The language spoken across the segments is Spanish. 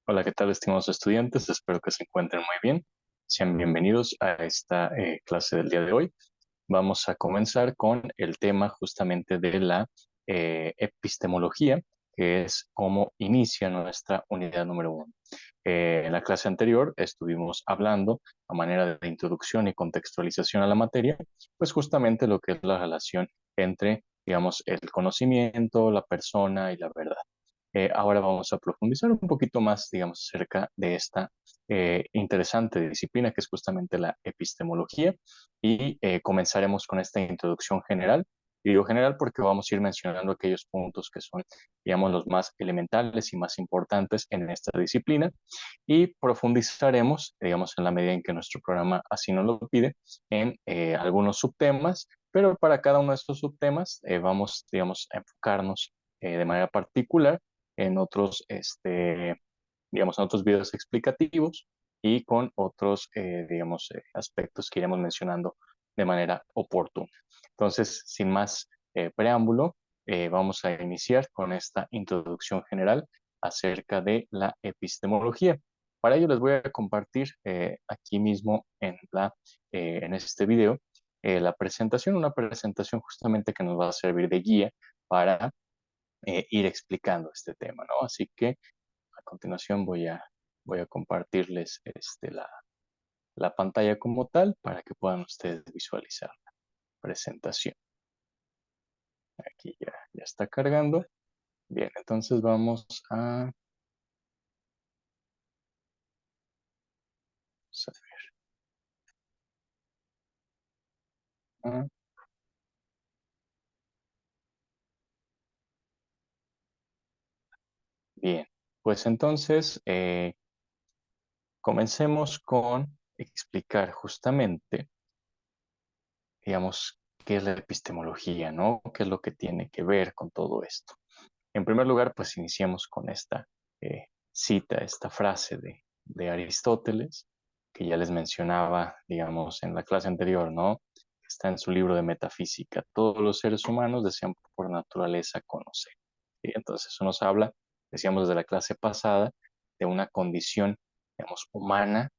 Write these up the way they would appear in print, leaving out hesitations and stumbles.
Hola, ¿qué tal, estimados estudiantes? Espero que se encuentren muy bien. Sean bienvenidos a esta clase del día de hoy. Vamos a comenzar con el tema justamente de la epistemología, que es cómo inicia nuestra unidad número uno. En la clase anterior estuvimos hablando a manera de introducción y contextualización a la materia, pues justamente lo que es la relación entre, digamos, el conocimiento, la persona y la verdad. Ahora vamos a profundizar un poquito más, digamos, acerca de esta interesante disciplina que es justamente la epistemología y comenzaremos con esta introducción general. Y digo general porque vamos a ir mencionando aquellos puntos que son, digamos, los más elementales y más importantes en esta disciplina y profundizaremos, digamos, en la medida en que nuestro programa así nos lo pide, en algunos subtemas, pero para cada uno de estos subtemas vamos, digamos, a enfocarnos de manera particular en otros, digamos, en otros videos explicativos y con otros, digamos, aspectos que iremos mencionando de manera oportuna. Entonces, sin más preámbulo, vamos a iniciar con esta introducción general acerca de la epistemología. Para ello les voy a compartir aquí mismo en este video la presentación, una presentación justamente que nos va a servir de guía para ir explicando este tema, ¿no? Así que a continuación voy a compartirles la pantalla como tal para que puedan ustedes visualizar la presentación. Aquí ya está cargando. Bien, entonces vamos a ver. Bien, pues entonces comencemos con explicar justamente, digamos, qué es la epistemología, ¿no? ¿Qué es lo que tiene que ver con todo esto? En primer lugar, pues iniciamos con esta cita, esta frase de Aristóteles, que ya les mencionaba, digamos, en la clase anterior, ¿no? Está en su libro de Metafísica. Todos los seres humanos desean por naturaleza conocer. ¿Sí? Entonces, eso nos habla, decíamos desde la clase pasada, de una condición, digamos, humana,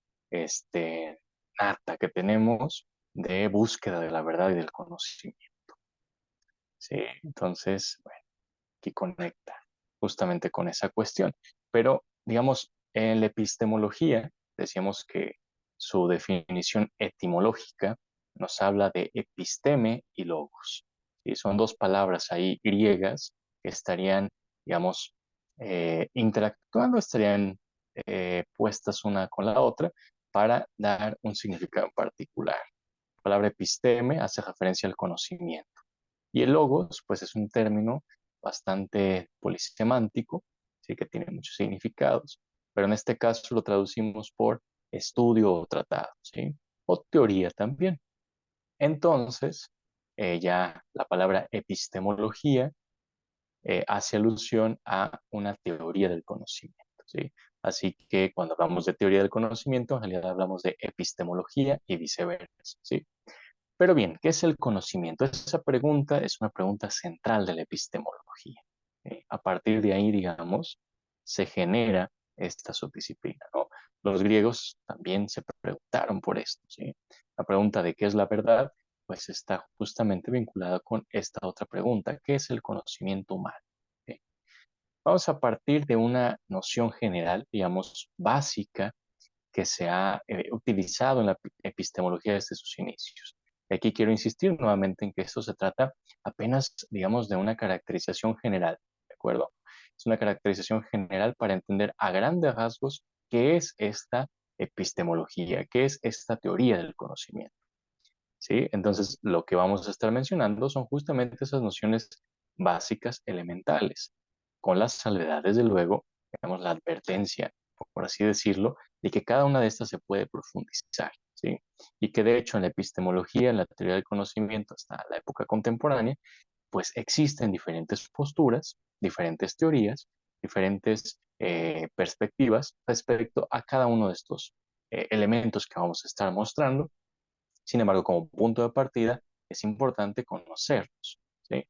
nata que tenemos de búsqueda de la verdad y del conocimiento. ¿Sí? Entonces, bueno, aquí conecta justamente con esa cuestión. Pero, digamos, en la epistemología, decíamos que su definición etimológica nos habla de episteme y logos. ¿Sí? Son dos palabras ahí griegas que estarían, digamos, interactuando, estarían puestas una con la otra para dar un significado en particular. La palabra episteme hace referencia al conocimiento. Y el logos, pues es un término bastante polisemántico, sí que tiene muchos significados, pero en este caso lo traducimos por estudio o tratado, ¿sí? O teoría también. Entonces, ya la palabra epistemología hace alusión a una teoría del conocimiento, ¿sí? Así que cuando hablamos de teoría del conocimiento, en realidad hablamos de epistemología y viceversa, ¿sí? Pero bien, ¿qué es el conocimiento? Esa pregunta es una pregunta central de la epistemología. A partir de ahí, digamos, se genera esta subdisciplina, ¿no? Los griegos también se preguntaron por esto, ¿sí? La pregunta de qué es la verdad, pues está justamente vinculada con esta otra pregunta, ¿qué es el conocimiento humano? ¿Sí? Vamos a partir de una noción general, digamos, básica, que se ha utilizado en la epistemología desde sus inicios. Y aquí quiero insistir nuevamente en que esto se trata apenas, digamos, de una caracterización general, ¿de acuerdo? Es una caracterización general para entender a grandes rasgos qué es esta epistemología, qué es esta teoría del conocimiento, ¿sí? Entonces, lo que vamos a estar mencionando son justamente esas nociones básicas, elementales, con las salvedades, de luego, digamos, la advertencia, por así decirlo, de que cada una de estas se puede profundizar, ¿sí? Y que de hecho en la epistemología, en la teoría del conocimiento, hasta la época contemporánea, pues existen diferentes posturas, diferentes teorías, diferentes perspectivas respecto a cada uno de estos elementos que vamos a estar mostrando. Sin embargo, como punto de partida, es importante conocerlos, ¿sí?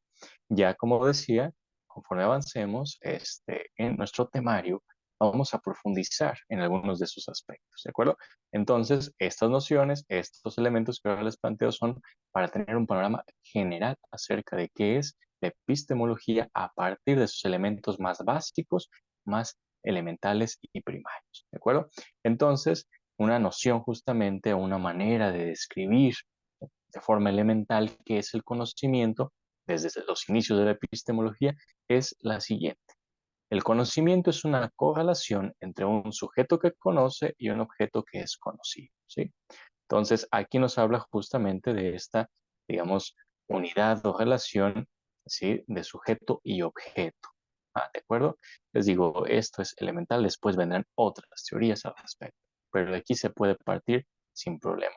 Ya como decía, conforme avancemos en nuestro temario, vamos a profundizar en algunos de esos aspectos, ¿de acuerdo? Entonces, estas nociones, estos elementos que ahora les planteo son para tener un panorama general acerca de qué es la epistemología a partir de sus elementos más básicos, más elementales y primarios, ¿de acuerdo? Entonces, una noción justamente, una manera de describir de forma elemental qué es el conocimiento desde los inicios de la epistemología es la siguiente. El conocimiento es una correlación entre un sujeto que conoce y un objeto que es conocido, ¿sí? Entonces, aquí nos habla justamente de esta, digamos, unidad o relación, ¿sí? De sujeto y objeto. ¿De acuerdo? Les digo, esto es elemental, después vendrán otras teorías al respecto, pero de aquí se puede partir sin problema.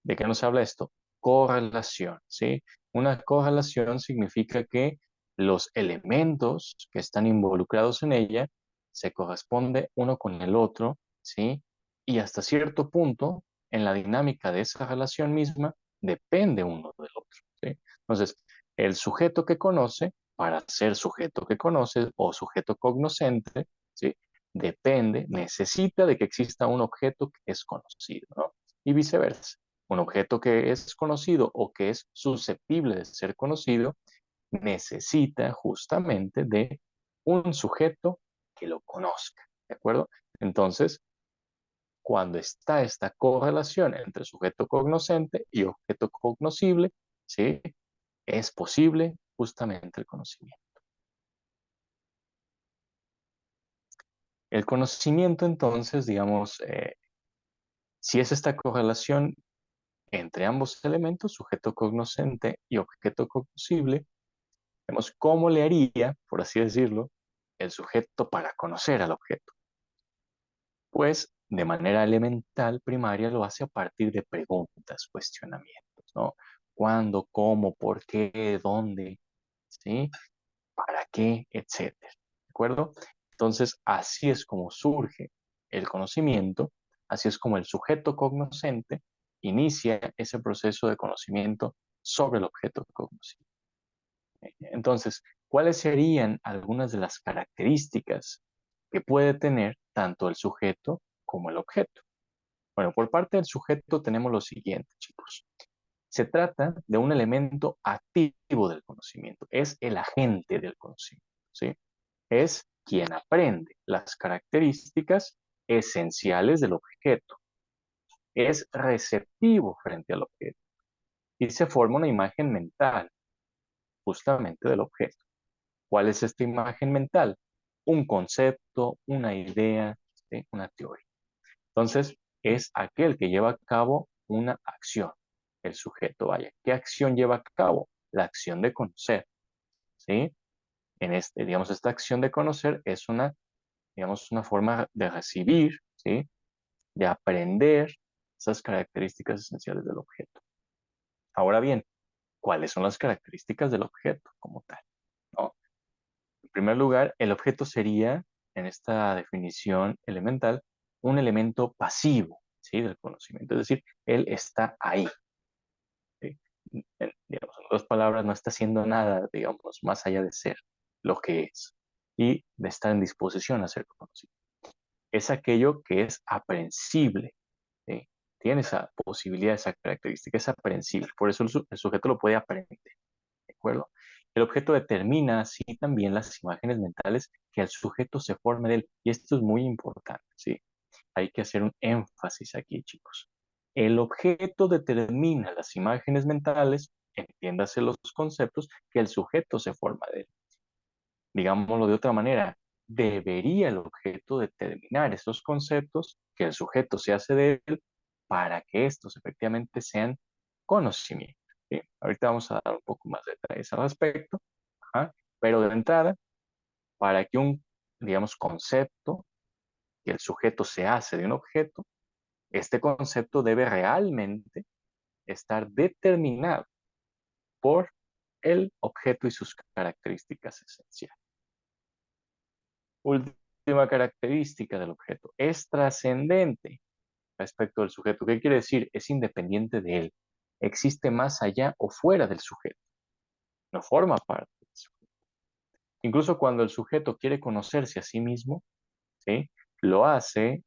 ¿De qué nos habla esto? Correlación, ¿sí? Una correlación significa que los elementos que están involucrados en ella se corresponde uno con el otro, ¿sí? Y hasta cierto punto, en la dinámica de esa relación misma, depende uno del otro, ¿sí? Entonces, el sujeto que conoce, para ser sujeto que conoce o sujeto cognoscente, ¿sí? Depende, necesita de que exista un objeto que es conocido, ¿no? Y viceversa. Un objeto que es conocido o que es susceptible de ser conocido necesita justamente de un sujeto que lo conozca, ¿de acuerdo? Entonces, cuando está esta correlación entre sujeto cognoscente y objeto cognoscible, ¿sí? Es posible justamente el conocimiento. El conocimiento, entonces, digamos, si es esta correlación entre ambos elementos, sujeto cognoscente y objeto cognoscible, vemos cómo le haría, por así decirlo, el sujeto para conocer al objeto. Pues de manera elemental, primaria, lo hace a partir de preguntas, cuestionamientos, ¿no? ¿Cuándo, cómo, por qué, dónde, ¿sí? ¿Para qué, etcétera? ¿De acuerdo? Entonces, así es como surge el conocimiento, así es como el sujeto cognoscente inicia ese proceso de conocimiento sobre el objeto cognoscible. Entonces, ¿cuáles serían algunas de las características que puede tener tanto el sujeto como el objeto? Bueno, por parte del sujeto tenemos lo siguiente, chicos. Se trata de un elemento activo del conocimiento, es el agente del conocimiento, ¿sí? Es quien aprende las características esenciales del objeto, es receptivo frente al objeto y se forma una imagen mental justamente del objeto. ¿Cuál es esta imagen mental? Un concepto, una idea, ¿sí? Una teoría. Entonces, es aquel que lleva a cabo una acción, el sujeto, vaya. ¿Qué acción lleva a cabo? La acción de conocer, ¿sí? En este, digamos, esta acción de conocer es una, digamos, una forma de recibir, ¿sí? De aprender esas características esenciales del objeto. Ahora bien, ¿cuáles son las características del objeto como tal? ¿No? En primer lugar, el objeto sería, en esta definición elemental, un elemento pasivo, ¿sí? Del conocimiento, es decir, él está ahí, ¿sí? Digamos, en otras palabras, no está haciendo nada, digamos, más allá de ser lo que es y de estar en disposición a ser conocido. Es aquello que es aprehensible, ¿sí? Tiene esa posibilidad, esa característica, es aprehensible, por eso el sujeto lo puede aprender. ¿De acuerdo? El objeto determina así también las imágenes mentales que el sujeto se forme de él. Y esto es muy importante, ¿sí? Hay que hacer un énfasis aquí, chicos. El objeto determina las imágenes mentales, entiéndase los conceptos, que el sujeto se forma de él. Digámoslo de otra manera, debería el objeto determinar esos conceptos que el sujeto se hace de él para que estos efectivamente sean conocimientos. ¿Sí? Ahorita vamos a dar un poco más de detalles al respecto, ¿ah? Pero de entrada, para que un, digamos, concepto, que el sujeto se hace de un objeto, este concepto debe realmente estar determinado por el objeto y sus características esenciales. Última característica del objeto, es trascendente respecto del sujeto. ¿Qué quiere decir? Es independiente de él. Existe más allá o fuera del sujeto. No forma parte del sujeto. Incluso cuando el sujeto quiere conocerse a sí mismo, ¿sí? Lo hace,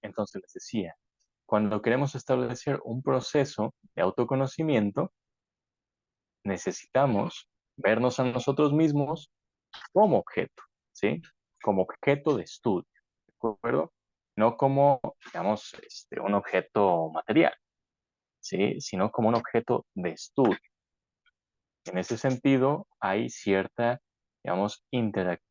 entonces les decía, cuando queremos establecer un proceso de autoconocimiento, necesitamos vernos a nosotros mismos como objeto, ¿sí? Como objeto de estudio, ¿de acuerdo? No como, digamos, un objeto material, ¿sí? Sino como un objeto de estudio. En ese sentido, hay cierta, digamos, interacción.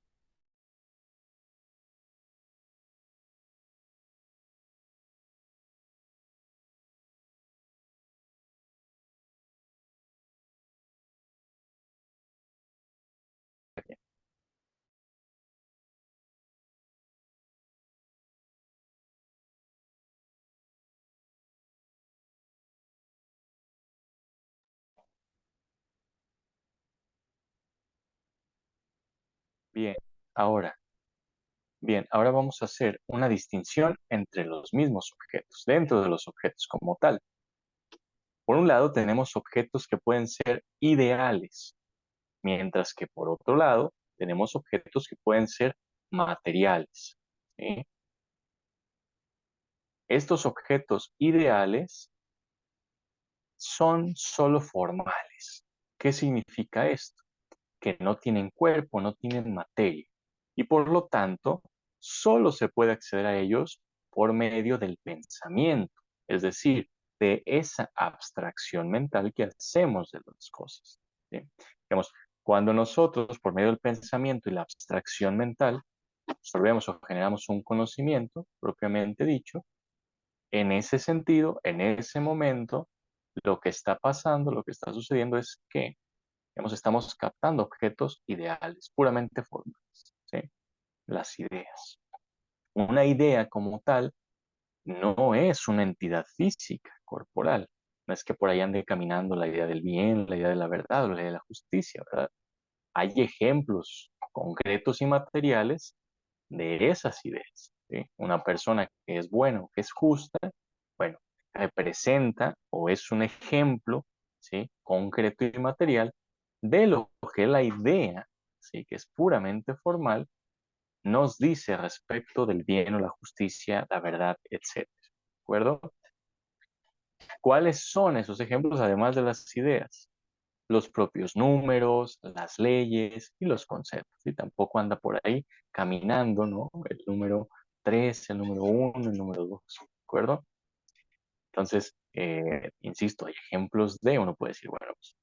Bien, ahora, ahora vamos a hacer una distinción entre los mismos objetos, dentro de los objetos como tal. Por un lado, tenemos objetos que pueden ser ideales, mientras que por otro lado, tenemos objetos que pueden ser materiales, ¿sí? Estos objetos ideales son solo formales. ¿Qué significa esto? Que no tienen cuerpo, no tienen materia, y por lo tanto, solo se puede acceder a ellos por medio del pensamiento, es decir, de esa abstracción mental que hacemos de las cosas, ¿sí? Digamos, cuando nosotros, por medio del pensamiento y la abstracción mental, absorbemos o generamos un conocimiento propiamente dicho, en ese sentido, en ese momento, lo que está pasando, lo que está sucediendo es que estamos captando objetos ideales, puramente formales, ¿sí? Las ideas. Una idea como tal no es una entidad física, corporal. No es que por ahí ande caminando la idea del bien, la idea de la verdad o la idea de la justicia, ¿verdad? Hay ejemplos concretos y materiales de esas ideas, ¿sí? Una persona que es buena o que es justa, bueno, representa o es un ejemplo, ¿sí? Concreto y material de lo que la idea, ¿sí? Que es puramente formal, nos dice respecto del bien o la justicia, la verdad, etcétera. ¿De acuerdo? ¿Cuáles son esos ejemplos además de las ideas? Los propios números, las leyes y los conceptos. Y tampoco anda por ahí caminando, ¿no? El número 3, el número uno, el número 2, ¿de acuerdo? Entonces, insisto, hay ejemplos de, uno puede decir, bueno, pues,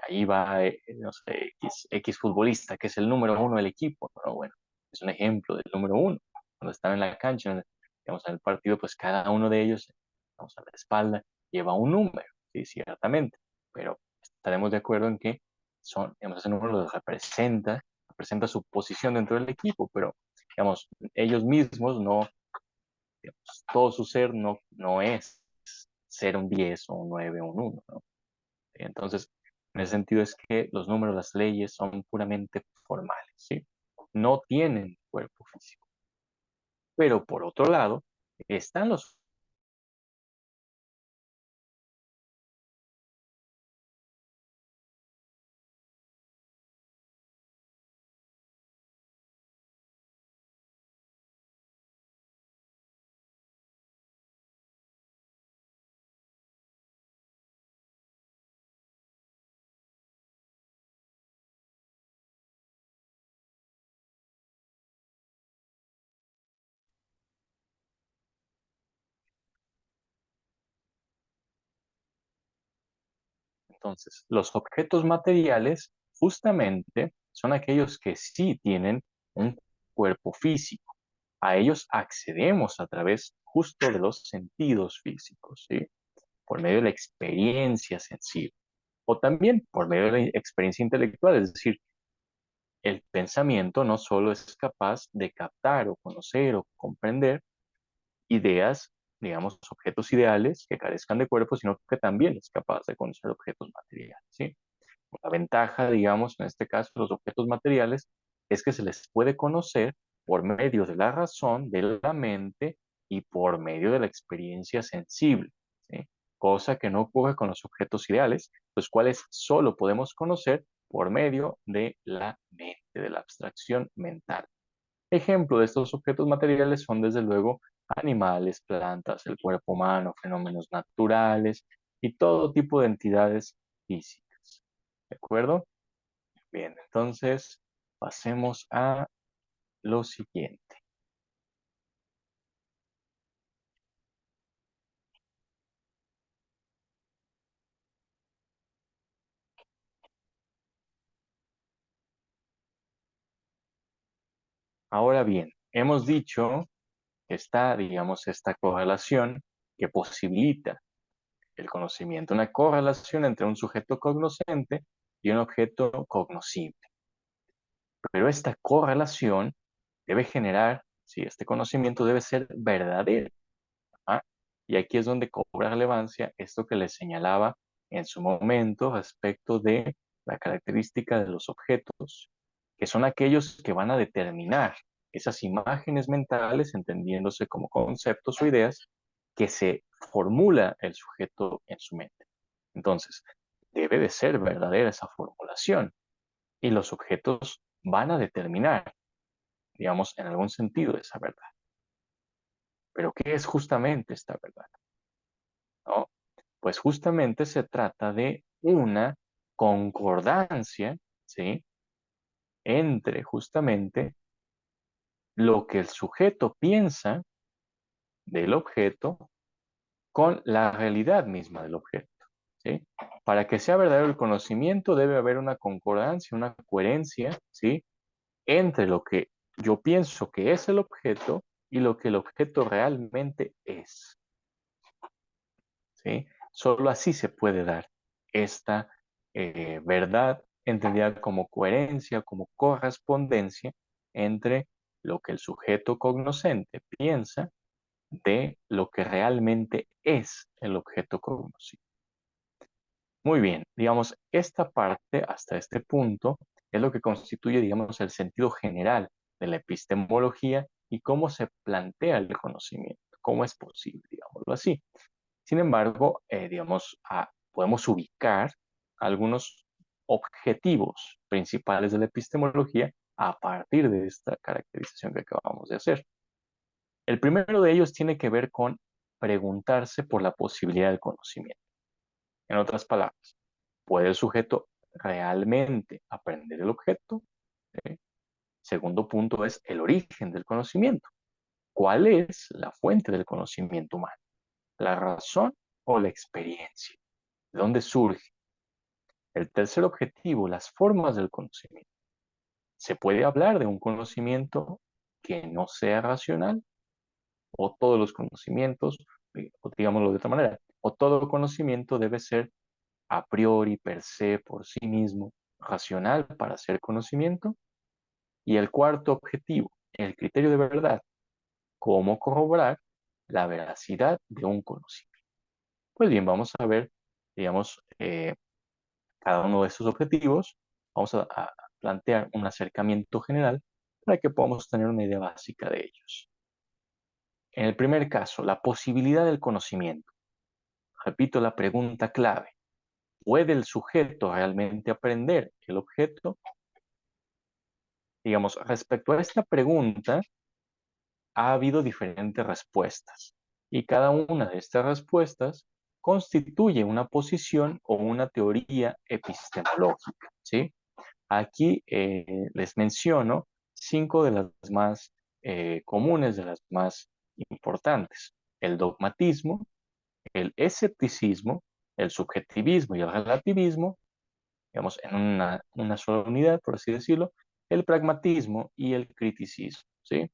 ahí va, no sé, X futbolista, que es el número uno del equipo, ¿no? Bueno, es un ejemplo del número uno. Cuando están en la cancha, digamos, en el partido, pues cada uno de ellos, vamos a la espalda, lleva un número, sí, ciertamente, pero estaremos de acuerdo en que digamos, ese número los representa su posición dentro del equipo, pero, digamos, ellos mismos no, digamos, todo su ser no es ser un 10 o un 9 o un uno, ¿no? Entonces, en ese sentido es que los números, las leyes son puramente formales, ¿sí? No tienen cuerpo físico. Pero por otro lado, están los... Entonces, los objetos materiales justamente son aquellos que sí tienen un cuerpo físico. A ellos accedemos a través justo de los sentidos físicos, ¿sí? Por medio de la experiencia sensible o también por medio de la experiencia intelectual, es decir, el pensamiento no solo es capaz de captar o conocer o comprender ideas, digamos, objetos ideales que carezcan de cuerpo, sino que también es capaz de conocer objetos materiales, ¿sí? La ventaja, digamos, en este caso, de los objetos materiales, es que se les puede conocer por medio de la razón, de la mente y por medio de la experiencia sensible, ¿sí? Cosa que no ocurre con los objetos ideales, los cuales solo podemos conocer por medio de la mente, de la abstracción mental. Ejemplo de estos objetos materiales son, desde luego, animales, plantas, el cuerpo humano, fenómenos naturales y todo tipo de entidades físicas. ¿De acuerdo? Bien, entonces pasemos a lo siguiente. Ahora bien, hemos dicho que está, digamos, esta correlación que posibilita el conocimiento, una correlación entre un sujeto cognoscente y un objeto cognoscible. Pero esta correlación debe generar, si este conocimiento debe ser verdadero. ¿Ah? Y aquí es donde cobra relevancia esto que les señalaba en su momento respecto de la característica de los objetos, que son aquellos que van a determinar esas imágenes mentales, entendiéndose como conceptos o ideas, que se formula el sujeto en su mente. Entonces, debe de ser verdadera esa formulación y los objetos van a determinar, digamos, en algún sentido esa verdad. Pero ¿qué es justamente esta verdad? ¿No? Pues justamente se trata de una concordancia, ¿sí? Entre justamente lo que el sujeto piensa del objeto con la realidad misma del objeto, ¿sí? Para que sea verdadero el conocimiento debe haber una concordancia, una coherencia, ¿sí? Entre lo que yo pienso que es el objeto y lo que el objeto realmente es, ¿sí? Solo así se puede dar esta verdad entendida como coherencia, como correspondencia entre lo que el sujeto cognoscente piensa de lo que realmente es el objeto cognoscible. Muy bien, digamos, esta parte hasta este punto es lo que constituye, digamos, el sentido general de la epistemología y cómo se plantea el conocimiento, cómo es posible, digámoslo así. Sin embargo, digamos, podemos ubicar algunos objetivos principales de la epistemología a partir de esta caracterización que acabamos de hacer. El primero de ellos tiene que ver con preguntarse por la posibilidad del conocimiento. En otras palabras, ¿puede el sujeto realmente aprender el objeto? ¿Sí? Segundo punto es el origen del conocimiento. ¿Cuál es la fuente del conocimiento humano? ¿La razón o la experiencia? ¿De dónde surge? El tercer objetivo, las formas del conocimiento. ¿Se puede hablar de un conocimiento que no sea racional? ¿O todos los conocimientos, o digámoslo de otra manera, o todo conocimiento debe ser a priori, per se, por sí mismo, racional para ser conocimiento? Y el cuarto objetivo, el criterio de verdad, cómo corroborar la veracidad de un conocimiento. Pues bien, vamos a ver, digamos, cada uno de estos objetivos. Vamos a plantear un acercamiento general para que podamos tener una idea básica de ellos. En el primer caso, la posibilidad del conocimiento. Repito la pregunta clave. ¿Puede el sujeto realmente aprender el objeto? Digamos, respecto a esta pregunta, ha habido diferentes respuestas y cada una de estas respuestas constituye una posición o una teoría epistemológica, ¿sí? Aquí les menciono 5 de las más comunes, de las más importantes. El dogmatismo, el escepticismo, el subjetivismo y el relativismo, digamos, en una sola unidad, por así decirlo, el pragmatismo y el criticismo, ¿sí?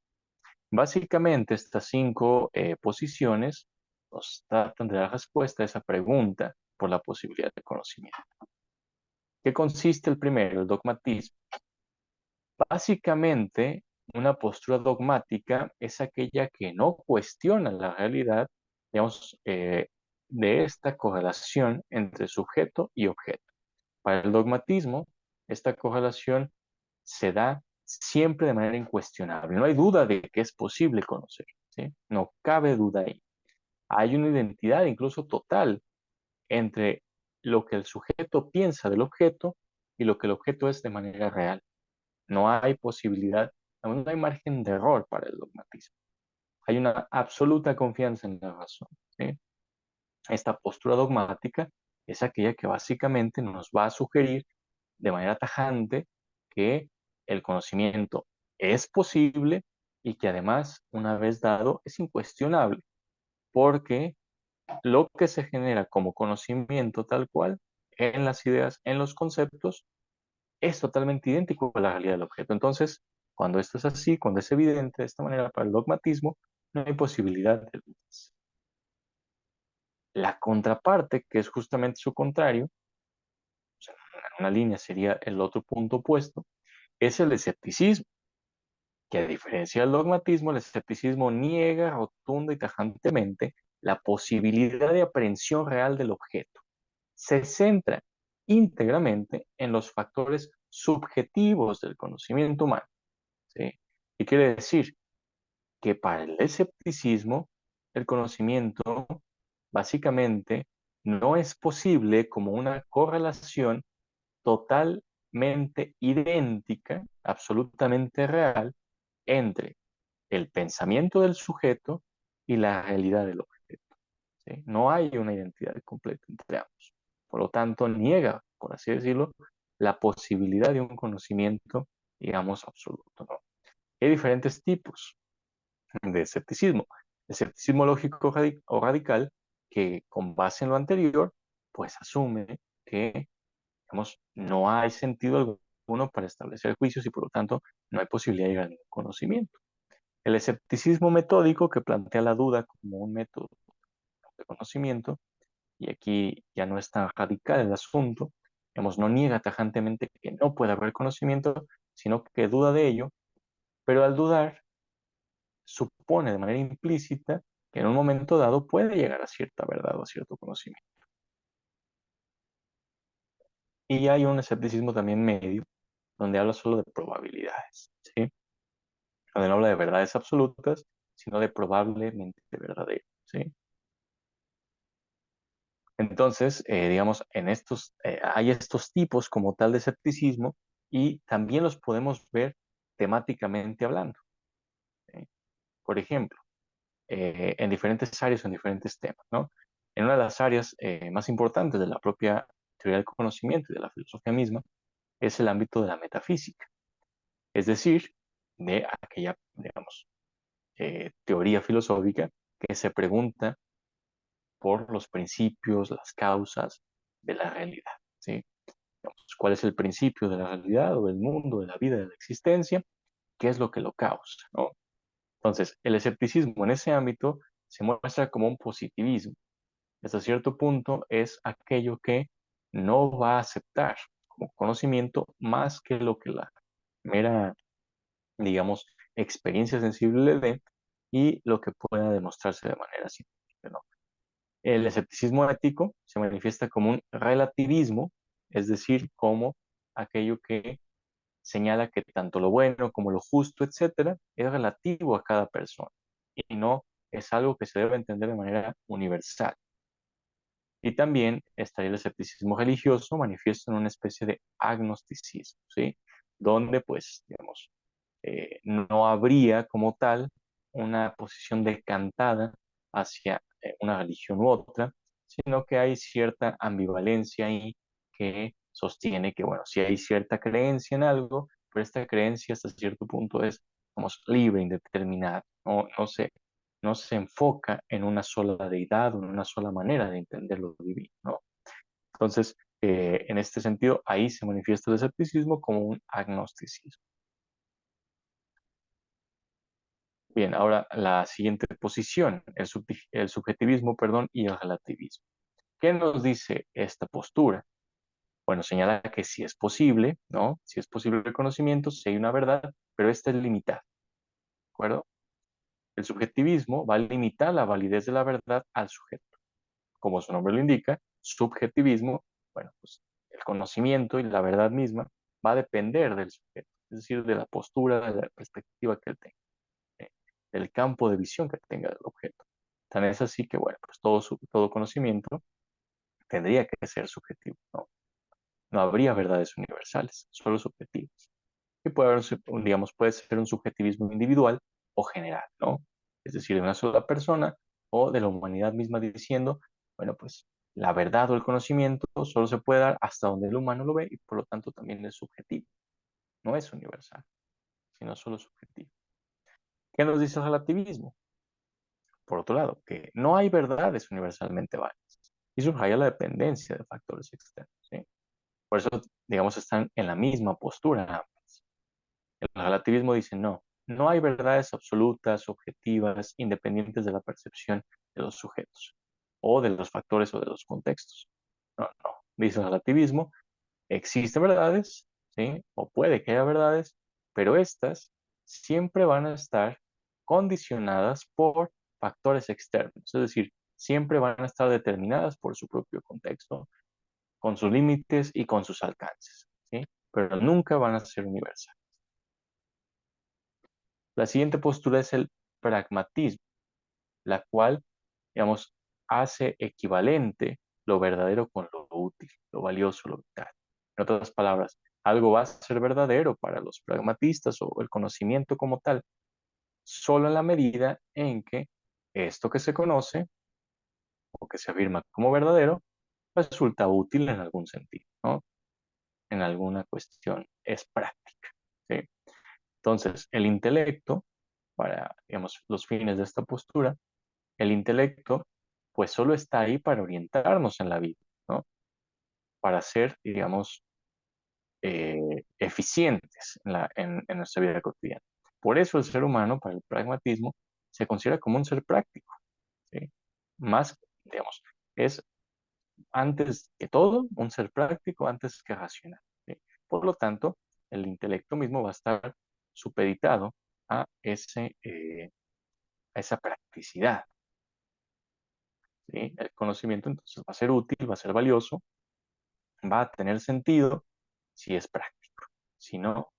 Básicamente, estas 5 posiciones nos tratan de dar respuesta a esa pregunta por la posibilidad de conocimiento. ¿Qué consiste el primero, el dogmatismo? Básicamente una postura dogmática es aquella que no cuestiona la realidad, digamos, de esta correlación entre sujeto y objeto. Para el dogmatismo, esta correlación se da siempre de manera incuestionable. No hay duda de que es posible conocer, ¿sí? No cabe duda ahí. Hay una identidad incluso total entre lo que el sujeto piensa del objeto y lo que el objeto es de manera real. No hay posibilidad, no hay margen de error para el dogmatismo. Hay una absoluta confianza en la razón, ¿sí? Esta postura dogmática es aquella que básicamente nos va a sugerir de manera tajante que el conocimiento es posible y que además, una vez dado, es incuestionable, porque lo que se genera como conocimiento tal cual en las ideas, en los conceptos, es totalmente idéntico a la realidad del objeto. Entonces, cuando esto es así, cuando es evidente de esta manera para el dogmatismo, no hay posibilidad de dudas. La contraparte, que es justamente su contrario, o sea, una línea sería el otro punto opuesto, es el escepticismo, que a diferencia del dogmatismo, el escepticismo niega rotunda y tajantemente la posibilidad de aprehensión real del objeto. Se centra íntegramente en los factores subjetivos del conocimiento humano, ¿sí? Y quiere decir que para el escepticismo, el conocimiento básicamente no es posible como una correlación totalmente idéntica, absolutamente real, entre el pensamiento del sujeto y la realidad del objeto, ¿sí? No hay una identidad completa entre ambos. Por lo tanto, niega, por así decirlo, la posibilidad de un conocimiento, digamos, absoluto, ¿no? Hay diferentes tipos de escepticismo. Escepticismo lógico o radical, que con base en lo anterior, pues asume que, digamos, no hay sentido alguno para establecer juicios y por lo tanto no hay posibilidad de llegar a ningún conocimiento. El escepticismo metódico, que plantea la duda como un método de conocimiento, y aquí ya no es tan radical el asunto, digamos, no niega tajantemente que no puede haber conocimiento, sino que duda de ello, pero al dudar supone de manera implícita que en un momento dado puede llegar a cierta verdad o a cierto conocimiento. Y hay un escepticismo también medio, donde habla solo de probabilidades, ¿sí? Donde no habla de verdades absolutas, sino de probablemente verdadero, ¿sí? Entonces, digamos, hay estos tipos como tal de escepticismo y también los podemos ver temáticamente hablando, ¿sí? Por ejemplo, en diferentes áreas o en diferentes temas, ¿no? En una de las áreas más importantes de la propia teoría del conocimiento y de la filosofía misma es el ámbito de la metafísica, es decir, de aquella, digamos, teoría filosófica que se pregunta por los principios, las causas de la realidad, ¿sí? Digamos, ¿cuál es el principio de la realidad o del mundo, de la vida, de la existencia? ¿Qué es lo que lo causa, ¿no? Entonces, el escepticismo en ese ámbito se muestra como un positivismo. Hasta cierto punto es aquello que no va a aceptar como conocimiento más que lo que la mera, digamos, experiencia sensible le dé y lo que pueda demostrarse de manera científica, ¿no? El escepticismo ético se manifiesta como un relativismo, es decir, como aquello que señala que tanto lo bueno como lo justo, etcétera, es relativo a cada persona y no es algo que se debe entender de manera universal. Y también estaría el escepticismo religioso, manifiesto en una especie de agnosticismo, ¿sí? Donde, pues, digamos, no habría como tal una posición decantada hacia una religión u otra, sino que hay cierta ambivalencia ahí que sostiene que, bueno, si hay cierta creencia en algo, pero esta creencia hasta cierto punto es, digamos, libre, indeterminada, no se enfoca en una sola deidad o en una sola manera de entender lo divino, ¿no? Entonces, en este sentido, ahí se manifiesta el escepticismo como un agnosticismo. Bien, ahora la siguiente posición, el subjetivismo, perdón, y el relativismo. ¿Qué nos dice esta postura? Bueno, señala que si es posible, ¿no? Si es posible el conocimiento, si hay una verdad, pero esta es limitada. acuerdo? El subjetivismo va a limitar la validez de la verdad al sujeto. Como su nombre lo indica, subjetivismo, bueno, pues el conocimiento y la verdad misma va a depender del sujeto, es decir, de la postura, de la perspectiva que él tenga, ¿eh? Del campo de visión que tenga del objeto. Tan es así que, bueno, pues todo conocimiento tendría que ser subjetivo, ¿no? No habría verdades universales, solo subjetivas. Y puede haber, digamos, puede ser un subjetivismo individual o general, ¿no? Es decir, de una sola persona o de la humanidad misma diciendo, bueno, pues la verdad o el conocimiento solo se puede dar hasta donde el humano lo ve y por lo tanto también es subjetivo. No es universal, sino solo subjetivo. ¿Qué nos dice el relativismo? Por otro lado, que no hay verdades universalmente válidas y subraya la dependencia de factores externos, ¿sí? Por eso, digamos, están en la misma postura ambas. El relativismo dice no, no hay verdades absolutas, objetivas, independientes de la percepción de los sujetos o de los factores o de los contextos. No, no. Dice el relativismo, existen verdades, ¿sí? O puede que haya verdades, pero estas siempre van a estar condicionadas por factores externos, es decir, siempre van a estar determinadas por su propio contexto, con sus límites y con sus alcances, ¿sí? Pero nunca van a ser universales. La siguiente postura es el pragmatismo, la cual, digamos, hace equivalente lo verdadero con lo útil, lo valioso, lo vital. En otras palabras, algo va a ser verdadero para los pragmatistas o el conocimiento como tal, solo en la medida en que esto que se conoce o que se afirma como verdadero resulta útil en algún sentido, ¿no? En alguna cuestión es práctica, ¿sí? Entonces, el intelecto, para, digamos, los fines de esta postura, el intelecto, pues solo está ahí para orientarnos en la vida, ¿no? Para ser, digamos, eficientes en nuestra vida cotidiana. Por eso el ser humano, para el pragmatismo, se considera como un ser práctico, ¿sí? Más, digamos, es antes que todo un ser práctico antes que racional, ¿sí? Por lo tanto, el intelecto mismo va a estar supeditado a, a esa practicidad, ¿sí? El conocimiento entonces va a ser útil, va a ser valioso, va a tener sentido si es práctico, si no.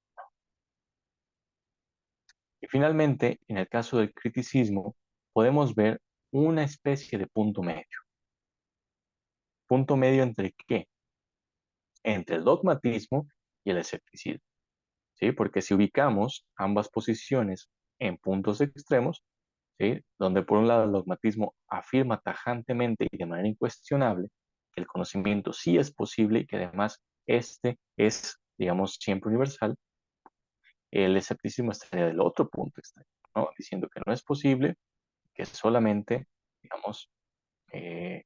Y finalmente, en el caso del criticismo, podemos ver una especie de punto medio. ¿Punto medio entre qué? Entre el dogmatismo y el escepticismo, ¿sí? Porque si ubicamos ambas posiciones en puntos extremos, ¿sí? Donde por un lado el dogmatismo afirma tajantemente y de manera incuestionable que el conocimiento sí es posible y que además este es, digamos, siempre universal, el escepticismo estaría del otro punto extremo, ¿no? Diciendo que no es posible, que solamente, digamos, eh,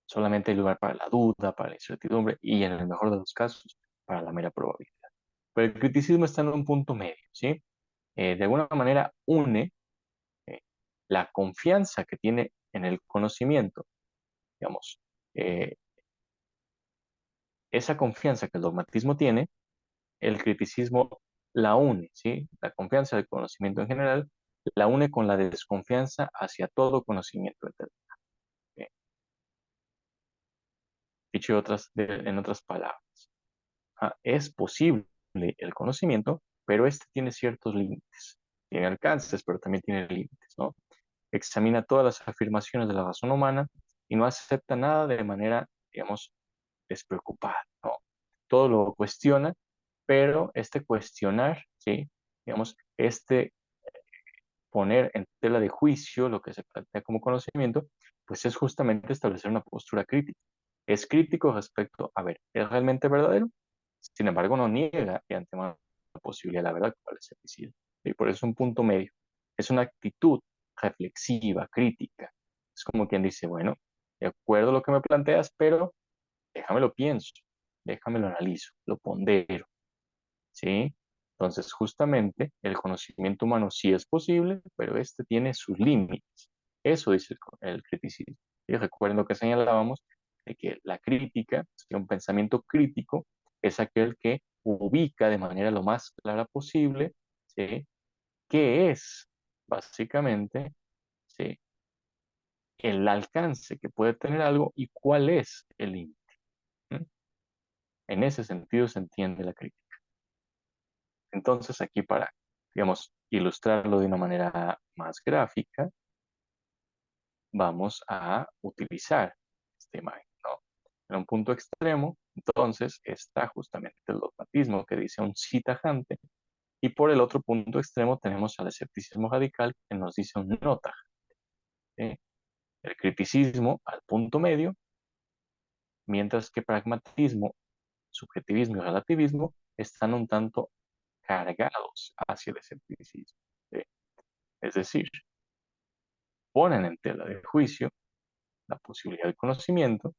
solamente hay lugar para la duda, para la incertidumbre y en el mejor de los casos, para la mera probabilidad. Pero el criticismo está en un punto medio, ¿sí? De alguna manera une eh, la confianza que tiene en el conocimiento, digamos, eh, esa confianza que el dogmatismo tiene, el criticismo la une, ¿sí? La confianza del conocimiento en general la une con la desconfianza hacia todo conocimiento eterno. ¿Sí? Dicho en otras palabras, es posible el conocimiento, pero este tiene ciertos límites. Tiene alcances, pero también tiene límites, ¿no? Examina todas las afirmaciones de la razón humana y no acepta nada de manera, digamos, despreocupada, ¿no? Todo lo cuestiona, pero este cuestionar, ¿sí? Digamos, este poner en tela de juicio lo que se plantea como conocimiento, pues es justamente establecer una postura crítica. Es crítico respecto, a ver, ¿es realmente verdadero? Sin embargo, no niega de antemano la posibilidad de la verdad cual es escepticismo. Y por eso es un punto medio. Es una actitud reflexiva, crítica. Es como quien dice, bueno, de acuerdo a lo que me planteas, pero déjame lo pienso, déjame lo analizo, lo pondero, ¿sí? Entonces, justamente, el conocimiento humano sí es posible, pero este tiene sus límites. Eso dice el criticismo. Y recuerden lo que señalábamos, de que la crítica, un pensamiento crítico, es aquel que ubica de manera lo más clara posible, ¿sí? ¿Qué es básicamente, ¿sí? El alcance que puede tener algo y cuál es el límite? ¿Mm? En ese sentido se entiende la crítica. Entonces, aquí para, digamos, ilustrarlo de una manera más gráfica, vamos a utilizar esta imagen, ¿no? En un punto extremo, entonces, está justamente el dogmatismo que dice un sí tajante, y por el otro punto extremo tenemos al escepticismo radical que nos dice un no tajante, ¿sí? El criticismo al punto medio, mientras que pragmatismo, subjetivismo y relativismo están un tanto cargados hacia el escepticismo, ¿sí? Es decir, ponen en tela de juicio la posibilidad del conocimiento,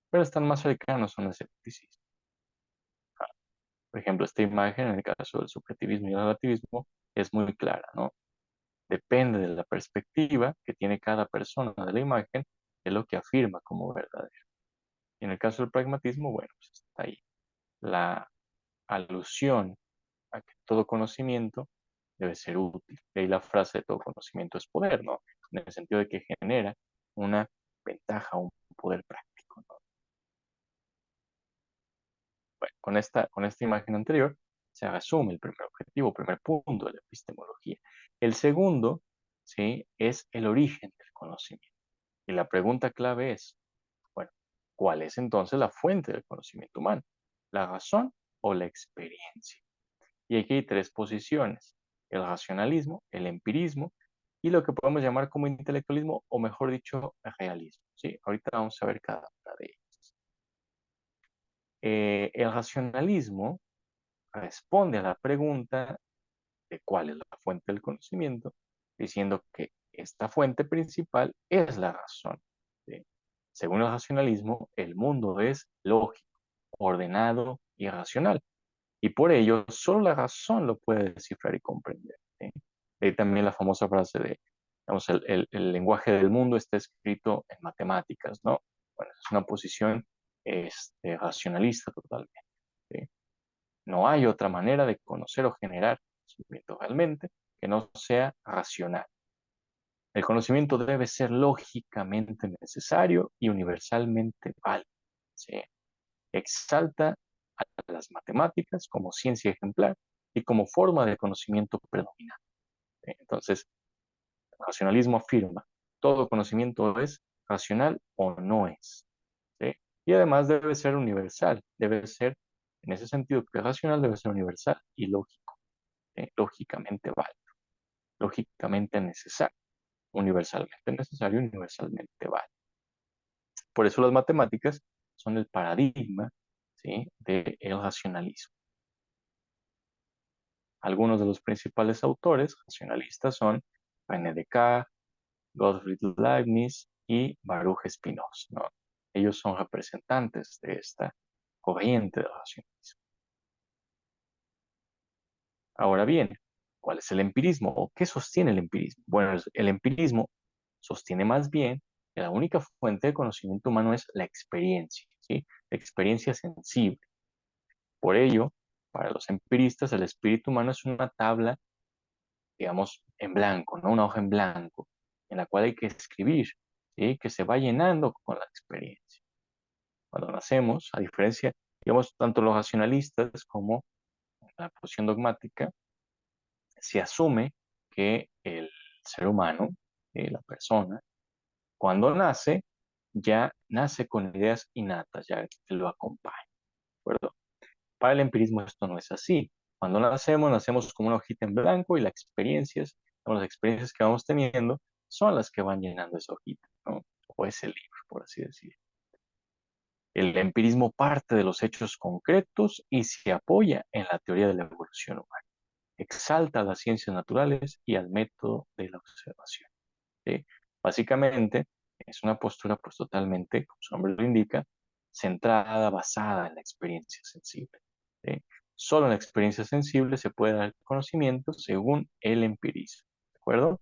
pero están más cercanos a un escepticismo. Por ejemplo, esta imagen, en el caso del subjetivismo y el relativismo, es muy clara, ¿no? Depende de la perspectiva que tiene cada persona de la imagen, es lo que afirma como verdadero. Y en el caso del pragmatismo, bueno, pues está ahí la alusión a que todo conocimiento debe ser útil. De ahí la frase de todo conocimiento es poder, ¿no? En el sentido de que genera una ventaja, un poder práctico, ¿no? Bueno, con esta imagen anterior se asume el primer objetivo, primer punto de la epistemología. El segundo, ¿sí? Es el origen del conocimiento. Y la pregunta clave es, bueno, ¿cuál es entonces la fuente del conocimiento humano? ¿La razón o la experiencia? Y aquí hay tres posiciones: el racionalismo, el empirismo y lo que podemos llamar como intelectualismo, o mejor dicho, el realismo. ¿Sí? Ahorita vamos a ver cada una de ellas. El racionalismo responde a la pregunta de cuál es la fuente del conocimiento, diciendo que esta fuente principal es la razón, ¿sí? Según el racionalismo, el mundo es lógico, ordenado y racional, y por ello solo la razón lo puede descifrar y comprender, ¿sí? De ahí también la famosa frase de, digamos, el lenguaje del mundo está escrito en matemáticas, ¿no? Bueno, es una posición racionalista totalmente, ¿sí? No hay otra manera de conocer o generar conocimiento realmente que no sea racional. El conocimiento debe ser lógicamente necesario y universalmente válido, ¿sí? Exalta a las matemáticas como ciencia ejemplar y como forma de conocimiento predominante, ¿sí? Entonces, el racionalismo afirma, todo conocimiento es racional o no es, ¿sí? Y además debe ser universal, debe ser, en ese sentido que es racional, debe ser universal y lógico, lógicamente válido, lógicamente necesario, universalmente válido. Por eso las matemáticas son el paradigma, ¿sí? Del racionalismo. Algunos de los principales autores racionalistas son René Descartes, Gottfried Leibniz y Baruch Spinoza, ¿no? Ellos son representantes de esta corriente de racionalismo. Ahora bien, ¿cuál es el empirismo o qué sostiene el empirismo? Bueno, el empirismo sostiene más bien que la única fuente de conocimiento humano es la experiencia, ¿sí? La experiencia sensible. Por ello, para los empiristas, el espíritu humano es una tabla, digamos, en blanco, ¿no? Una hoja en blanco, en la cual hay que escribir, ¿sí? Que se va llenando con la experiencia. Cuando nacemos, a diferencia, digamos, tanto los racionalistas como la posición dogmática, se asume que el ser humano, la persona, cuando nace, ya nace con ideas innatas, ya que lo acompañan, ¿de acuerdo? Para el empirismo esto no es así. Cuando nacemos, nacemos como una hojita en blanco y las experiencias que vamos teniendo son las que van llenando esa hojita, ¿no? O ese libro, por así decirlo. El empirismo parte de los hechos concretos y se apoya en la teoría de la evolución humana. Exalta a las ciencias naturales y al método de la observación, ¿sí? Básicamente, es una postura pues totalmente, como su nombre lo indica, centrada, basada en la experiencia sensible, ¿sí? Solo en la experiencia sensible se puede dar conocimiento según el empirismo, ¿de acuerdo?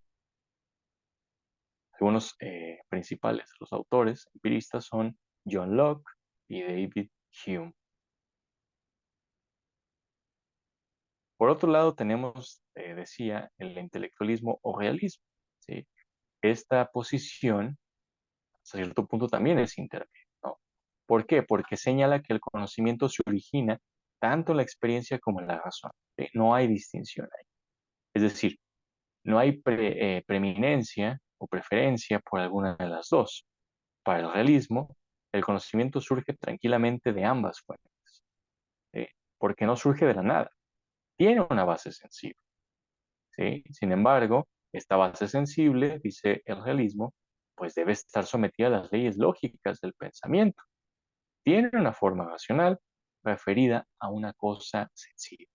Algunos principales de los autores empiristas son John Locke y David Hume. Por otro lado, tenemos decía, el intelectualismo o realismo, ¿sí? Esta posición, hasta cierto punto, también es intermedia, ¿no? ¿Por qué? Porque señala que el conocimiento se origina tanto en la experiencia como en la razón, ¿sí? No hay distinción ahí. Es decir, no hay preeminencia o preferencia por alguna de las dos. Para el realismo, el conocimiento surge tranquilamente de ambas fuentes, ¿sí? Porque no surge de la nada, tiene una base sensible, ¿sí? Sin embargo, esta base sensible, dice el realismo, pues debe estar sometida a las leyes lógicas del pensamiento. Tiene una forma racional referida a una cosa sensible.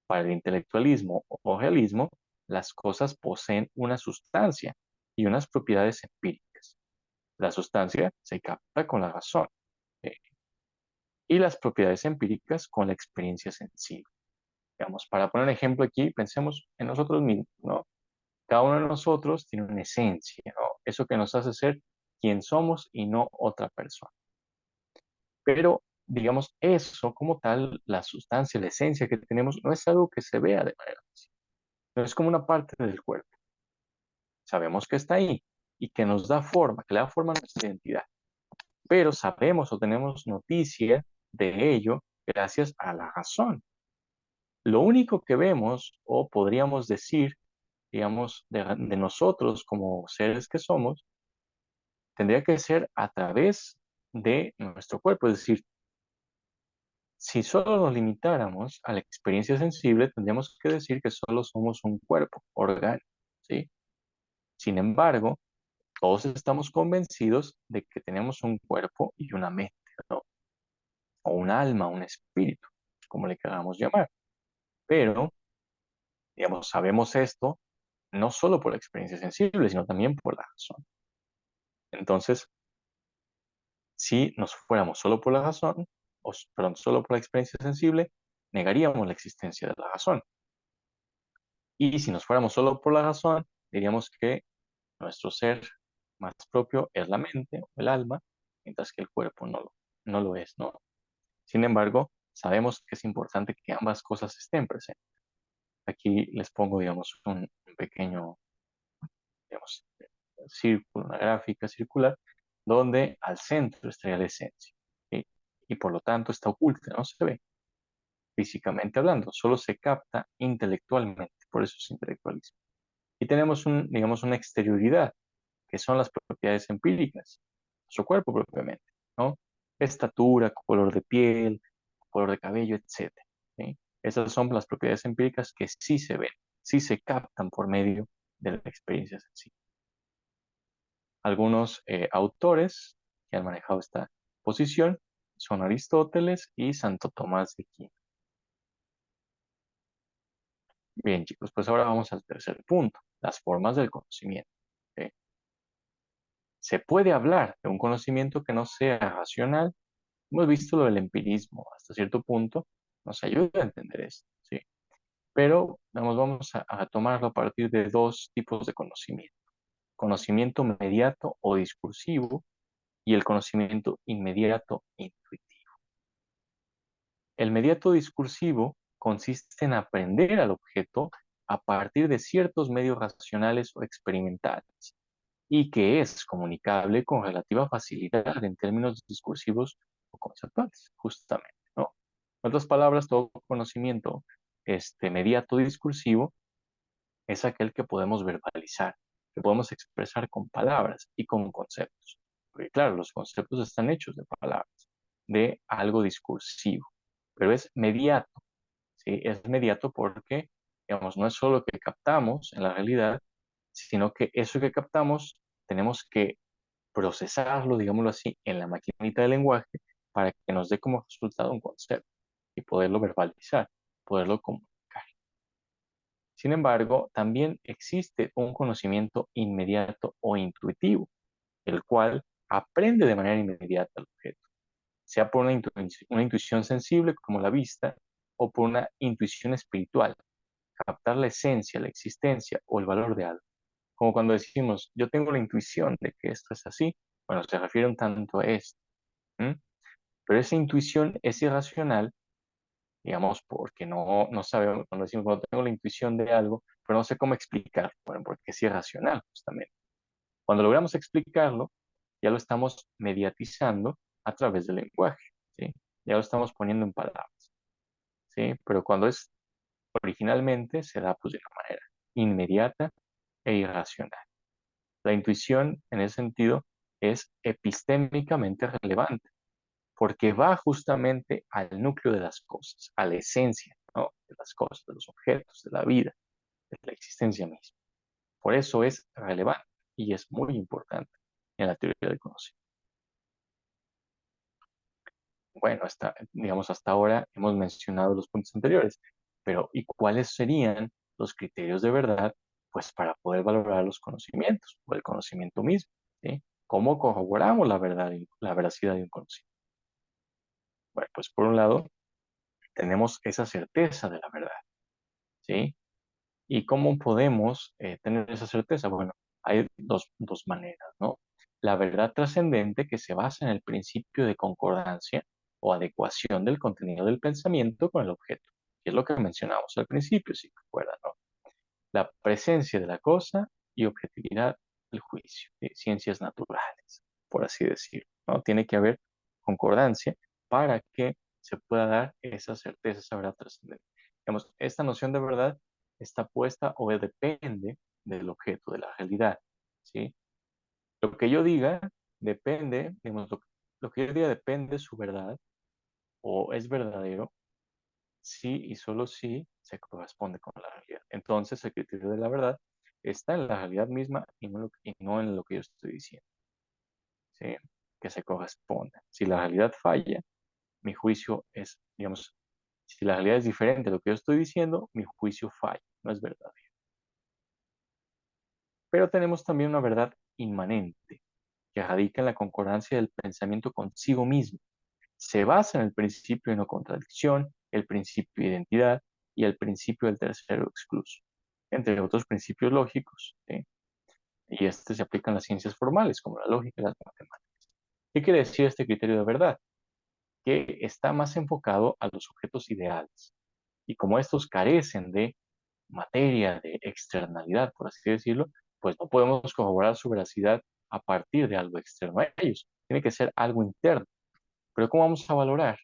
Para el intelectualismo o realismo, las cosas poseen una sustancia y unas propiedades empíricas. La sustancia se capta con la razón, ¿sí? Y las propiedades empíricas con la experiencia sensible. Digamos, para poner un ejemplo aquí, pensemos en nosotros mismos, ¿no? Cada uno de nosotros tiene una esencia, ¿no? Eso que nos hace ser quien somos y no otra persona. Pero, digamos, eso como tal, la sustancia, la esencia que tenemos, no es algo que se vea de manera física. No es como una parte del cuerpo. Sabemos que está ahí y que nos da forma, que le da forma a nuestra identidad. Pero sabemos o tenemos noticia de ello gracias a la razón. Lo único que vemos o podríamos decir, digamos, de nosotros como seres que somos, tendría que ser a través de nuestro cuerpo. Es decir, si solo nos limitáramos a la experiencia sensible, tendríamos que decir que solo somos un cuerpo orgánico, ¿sí? Sin embargo, todos estamos convencidos de que tenemos un cuerpo y una mente, ¿no? O un alma, un espíritu, como le queramos llamar. Pero, digamos, sabemos esto no solo por la experiencia sensible, sino también por la razón. Entonces, si nos fuéramos solo por la razón, perdón, solo por la experiencia sensible, negaríamos la existencia de la razón. Y si nos fuéramos solo por la razón, diríamos que nuestro ser más propio es la mente o el alma, mientras que el cuerpo no lo es, ¿no? Sin embargo, sabemos que es importante que ambas cosas estén presentes. Aquí les pongo, digamos, un pequeño, digamos, círculo, una gráfica circular, donde al centro estaría la esencia, ¿sí? Y por lo tanto está oculta, no se ve físicamente hablando, solo se capta intelectualmente, por eso es intelectualismo. Y tenemos digamos, una exterioridad, que son las propiedades empíricas, su cuerpo propiamente, ¿no? Estatura, color de piel, color de cabello, etcétera, ¿sí? Esas son las propiedades empíricas que sí se ven, sí se captan por medio de la experiencia sencilla. Algunos autores que han manejado esta posición son Aristóteles y Santo Tomás de Aquino. Bien, chicos, pues ahora vamos al tercer punto, las formas del conocimiento, ¿ok? Se puede hablar de un conocimiento que no sea racional. Hemos visto lo del empirismo, hasta cierto punto nos ayuda a entender esto, ¿sí? Pero vamos a tomarlo a partir de dos tipos de conocimiento. Conocimiento mediato o discursivo y el conocimiento inmediato intuitivo. El mediato discursivo consiste en aprender al objeto a partir de ciertos medios racionales o experimentales y que es comunicable con relativa facilidad en términos discursivos o conceptuales, justamente, ¿no? En otras palabras, todo conocimiento mediato discursivo es aquel que podemos verbalizar, que podemos expresar con palabras y con conceptos. Porque claro, los conceptos están hechos de palabras, de algo discursivo, pero es mediato, ¿sí? Es mediato porque, digamos, no es solo lo que captamos en la realidad, sino que eso que captamos tenemos que procesarlo, digámoslo así, en la maquinita de lenguaje para que nos dé como resultado un concepto y poderlo verbalizar, poderlo comunicar. Sin embargo, también existe un conocimiento inmediato o intuitivo, el cual aprende de manera inmediata al objeto, sea por una intuición sensible como la vista o por una intuición espiritual, captar la esencia, la existencia o el valor de algo. Como cuando decimos, yo tengo la intuición de que esto es así, bueno, se refiere un tanto a esto. ¿Mm? Pero esa intuición es irracional digamos, porque no sabemos, cuando decimos, cuando tengo la intuición de algo, pero no sé cómo explicar, bueno, porque es irracional, justamente. Cuando logramos explicarlo, ya lo estamos mediatizando a través del lenguaje, ¿sí? Ya lo estamos poniendo en palabras, ¿sí? Pero cuando es originalmente, se da pues de una manera inmediata e irracional. La intuición, en ese sentido, es epistémicamente relevante, porque va justamente al núcleo de las cosas, a la esencia, ¿no? De las cosas, de los objetos, de la vida, de la existencia misma. Por eso es relevante y es muy importante en la teoría del conocimiento. Bueno, digamos, hasta ahora hemos mencionado los puntos anteriores, pero ¿y cuáles serían los criterios de verdad, pues, para poder valorar los conocimientos o el conocimiento mismo? ¿Sí? ¿Cómo corroboramos la verdad y la veracidad de un conocimiento? Bueno, pues por un lado, tenemos esa certeza de la verdad, ¿sí? ¿Y cómo podemos tener esa certeza? Bueno, hay dos maneras, ¿no? La verdad trascendente, que se basa en el principio de concordancia o adecuación del contenido del pensamiento con el objeto, que es lo que mencionamos al principio, si recuerdan, ¿no? La presencia de la cosa y objetividad del juicio, de ciencias naturales, por así decirlo, ¿no? Tiene que haber concordancia para que se pueda dar esa certeza, esa verdad trascendente. Digamos, esta noción de verdad está puesta o depende del objeto, de la realidad, ¿sí? Lo que yo diga depende, digamos, lo que yo diga depende de su verdad o es verdadero sí y solo si se corresponde con la realidad. Entonces, el criterio de la verdad está en la realidad misma y no en lo que yo estoy diciendo, ¿sí? Que se corresponda. Si la realidad falla, mi juicio es, digamos, si la realidad es diferente de lo que yo estoy diciendo, mi juicio falla, no es verdadero. Pero tenemos también una verdad inmanente, que radica en la concordancia del pensamiento consigo mismo. Se basa en el principio de no contradicción, el principio de identidad y el principio del tercero excluso, entre otros principios lógicos, ¿sí? Y este se aplica en las ciencias formales, como la lógica y las matemáticas. ¿Qué quiere decir este criterio de verdad? Que está más enfocado a los objetos ideales. Y como estos carecen de materia, de externalidad, por así decirlo, pues no podemos corroborar su veracidad a partir de algo externo a ellos. Tiene que ser algo interno. Pero ¿cómo vamos a valorar,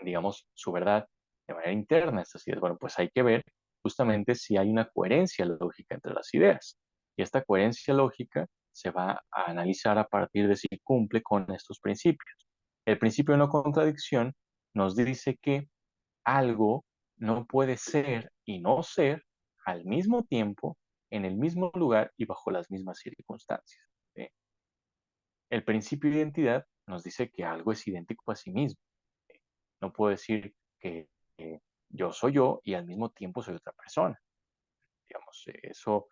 digamos, su verdad de manera interna estas ideas? Bueno, pues hay que ver justamente si hay una coherencia lógica entre las ideas. Y esta coherencia lógica se va a analizar a partir de si cumple con estos principios. El principio de no contradicción nos dice que algo no puede ser y no ser al mismo tiempo, en el mismo lugar y bajo las mismas circunstancias, ¿sí? El principio de identidad nos dice que algo es idéntico a sí mismo. No puedo decir que yo soy yo y al mismo tiempo soy otra persona. Digamos, eso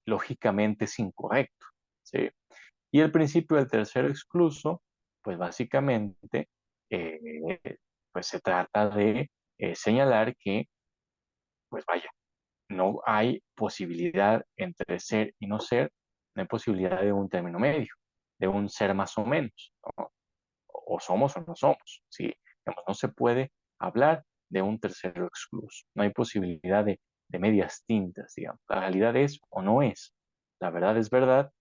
lógicamente es incorrecto, ¿sí? Y el principio del tercero excluso, pues básicamente, eh, pues se trata de señalar que, pues vaya, no hay posibilidad entre ser y no ser, no hay posibilidad de un término medio, de un ser más o menos, ¿no? O somos o no somos, ¿sí? Digamos, no se puede hablar de un tercero excluso, no hay posibilidad de medias tintas, digamos. La realidad es o no es, la verdad es verdad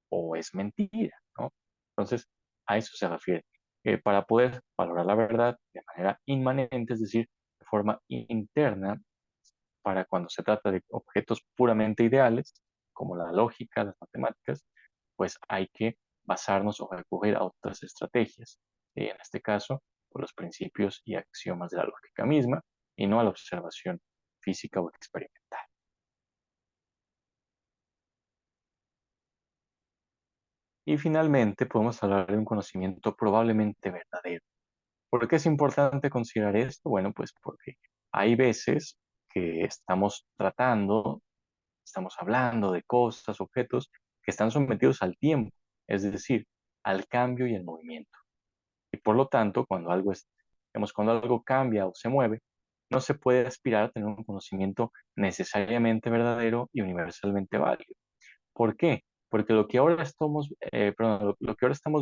o es mentira, ¿no? Entonces, a eso se refiere. Para poder valorar la verdad de manera inmanente, es decir, de forma interna, para cuando se trata de objetos puramente ideales, como la lógica, las matemáticas, pues hay que basarnos o recurrir a otras estrategias. Y en este caso, por los principios y axiomas de la lógica misma, y no a la observación física o experimental. Y finalmente, podemos hablar de un conocimiento probablemente verdadero. ¿Por qué es importante considerar esto? Bueno, pues porque hay veces que estamos hablando de cosas, objetos que están sometidos al tiempo, es decir, al cambio y al movimiento. Y por lo tanto, cuando algo cambia o se mueve, no se puede aspirar a tener un conocimiento necesariamente verdadero y universalmente válido. ¿Por qué? Porque lo que ahora estamos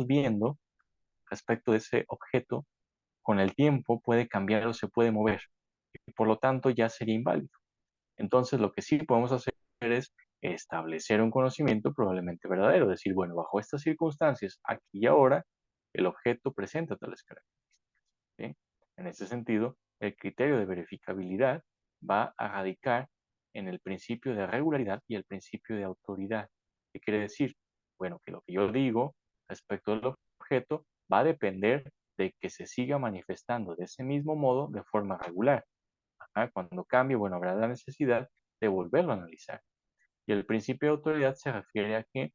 viendo respecto de ese objeto con el tiempo puede cambiar o se puede mover y por lo tanto ya sería inválido. Entonces, lo que sí podemos hacer es establecer un conocimiento probablemente verdadero, decir, bueno, bajo estas circunstancias, aquí y ahora, el objeto presenta tales características. ¿Sí? En ese sentido, el criterio de verificabilidad va a radicar en el principio de regularidad y el principio de autoridad. ¿Qué quiere decir? Bueno, que lo que yo digo respecto al objeto va a depender de que se siga manifestando de ese mismo modo de forma regular. Cuando cambie, bueno, habrá la necesidad de volverlo a analizar. Y el principio de autoridad se refiere a que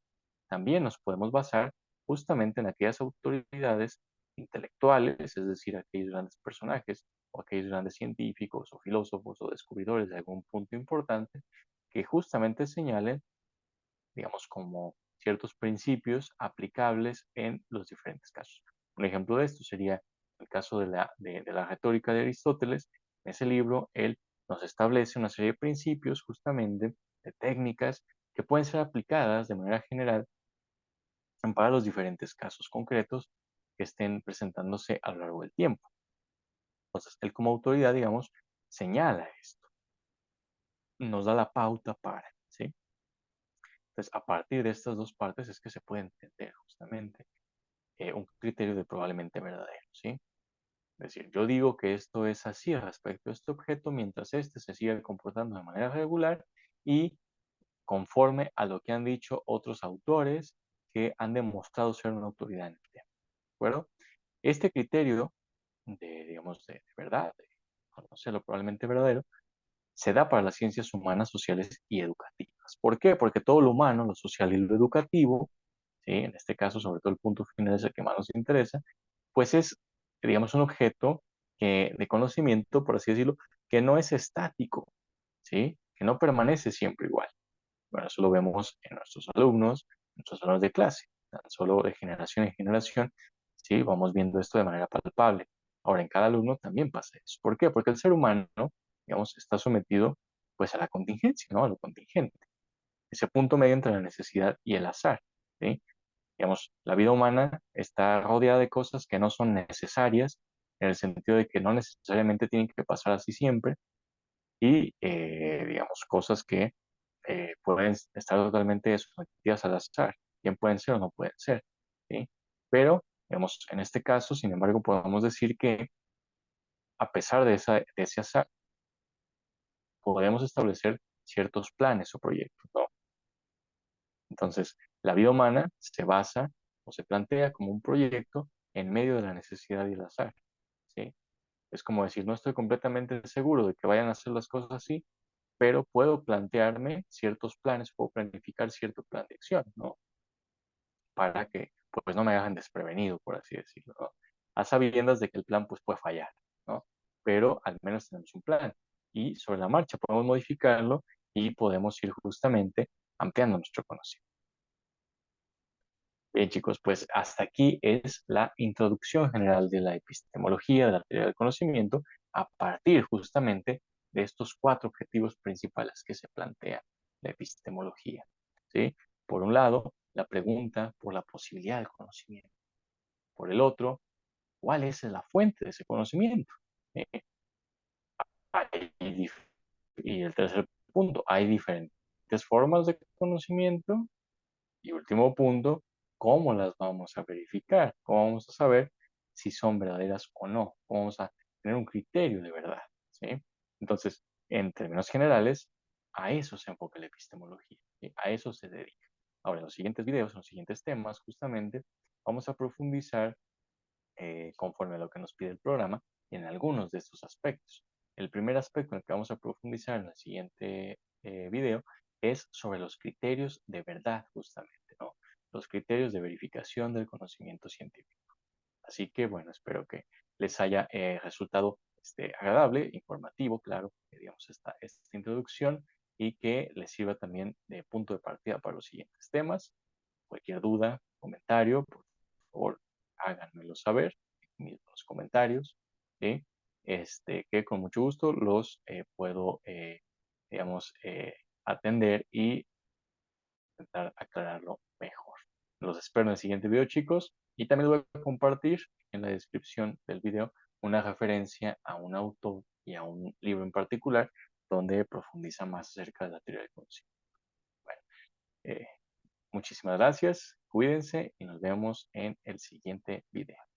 también nos podemos basar justamente en aquellas autoridades intelectuales, es decir, aquellos grandes personajes o aquellos grandes científicos o filósofos o descubridores de algún punto importante que justamente señalen, digamos, como ciertos principios aplicables en los diferentes casos. Un ejemplo de esto sería el caso de la retórica de Aristóteles. En ese libro, él nos establece una serie de principios, justamente, de técnicas que pueden ser aplicadas de manera general para los diferentes casos concretos que estén presentándose a lo largo del tiempo. Entonces, él como autoridad, digamos, señala esto, nos da la pauta para, ¿sí? Entonces, a partir de estas dos partes es que se puede entender justamente un criterio de probablemente verdadero, ¿sí? Es decir, yo digo que esto es así respecto a este objeto mientras éste se siga comportando de manera regular y conforme a lo que han dicho otros autores que han demostrado ser una autoridad en el tema, ¿de acuerdo? Este criterio digamos, de verdad, de conocer lo probablemente verdadero, se da para las ciencias humanas, sociales y educativas. ¿Por qué? Porque todo lo humano, lo social y lo educativo, ¿sí? En este caso, sobre todo el punto final es el que más nos interesa, pues es, digamos, un objeto de conocimiento, por así decirlo, que no es estático, ¿sí? Que no permanece siempre igual. Bueno, eso lo vemos en nuestros alumnos, en nuestros alumnos de clase, tan solo de generación en generación, ¿sí? Vamos viendo esto de manera palpable. Ahora, en cada alumno también pasa eso. ¿Por qué? Porque el ser humano, digamos, está sometido pues a la contingencia, ¿no? A lo contingente. Ese punto medio entre la necesidad y el azar, ¿sí? Digamos, la vida humana está rodeada de cosas que no son necesarias, en el sentido de que no necesariamente tienen que pasar así siempre, y, digamos, cosas que pueden estar totalmente sometidas al azar, bien pueden ser o no pueden ser, ¿sí? Pero, digamos, en este caso, sin embargo, podemos decir que a pesar de ese azar, podemos establecer ciertos planes o proyectos, ¿no? Entonces, la vida humana se basa o se plantea como un proyecto en medio de la necesidad y el azar, ¿sí? Es como decir, no estoy completamente seguro de que vayan a hacer las cosas así, pero puedo plantearme ciertos planes, puedo planificar cierto plan de acción, ¿no? Para que pues no me hagan desprevenido, por así decirlo, ¿no? A sabiendas de que el plan pues puede fallar, ¿no? Pero al menos tenemos un plan y sobre la marcha podemos modificarlo y podemos ir justamente ampliando nuestro conocimiento. Bien, chicos, pues hasta aquí es la introducción general de la epistemología, de la teoría del conocimiento, a partir justamente de estos cuatro objetivos principales que se plantea la epistemología, ¿sí? Por un lado, la pregunta por la posibilidad del conocimiento. Por el otro, ¿cuál es la fuente de ese conocimiento? Eh, y el tercer punto, ¿hay diferentes formas de conocimiento? Y último punto, ¿cómo las vamos a verificar? ¿Cómo vamos a saber si son verdaderas o no? ¿Cómo vamos a tener un criterio de verdad? ¿Sí? Entonces, en términos generales, a eso se enfoca la epistemología, ¿sí? A eso se dedica. Ahora, en los siguientes videos, en los siguientes temas, justamente, vamos a profundizar conforme a lo que nos pide el programa en algunos de estos aspectos. El primer aspecto en el que vamos a profundizar en el siguiente video es sobre los criterios de verdad, justamente, ¿no? Los criterios de verificación del conocimiento científico. Así que, bueno, espero que les haya resultado agradable, informativo, claro, digamos, esta introducción y que les sirva también de punto de partida para los siguientes temas. Cualquier duda, comentario, por favor, háganmelo saber en los comentarios, ¿sí? Que con mucho gusto los puedo, digamos, atender y intentar aclararlo mejor. Los espero en el siguiente video, chicos, y también les voy a compartir en la descripción del video una referencia a un autor y a un libro en particular donde profundiza más acerca de la teoría del conocimiento. Bueno, eh, muchísimas gracias, cuídense y nos vemos en el siguiente video.